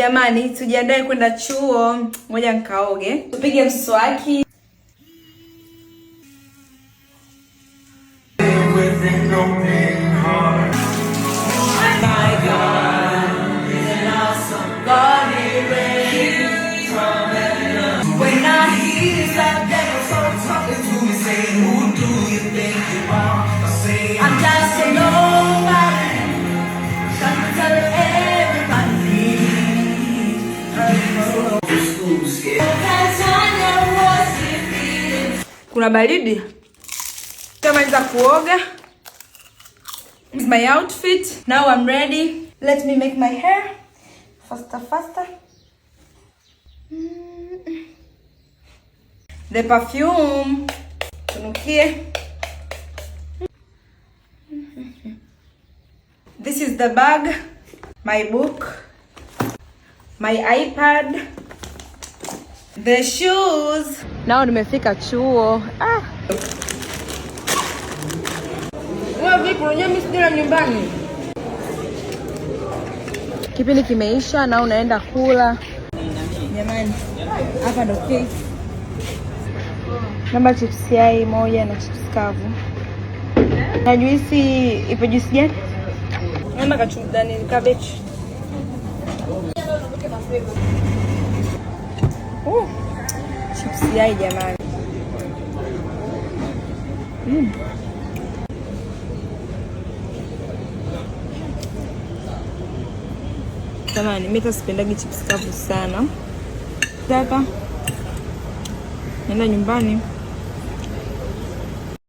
Jamani, tujiandae kwenda chuo. Ngoja nikaoge. Tupige mswaki. Kuna baridi. Tumaliza kuoga. This is my outfit. Now I'm ready. Let me make my hair faster. The perfume. Tunukie. This is the bag, my book, my iPad, the shoes. Now nimefika chuo. Wewe vipi unajua mimi sijala nyumbani? Kipindi kimeisha na unaenda kula. Jamani, hapa ndo cake. Namba chips yai moja na chips kavu. Na juisi ipo juisi gani? Namba kachudani cabbage. Chips yai jamani. Jamani, mimi sipendagi chips kavu sana. Hapa. Nenda nyumbani.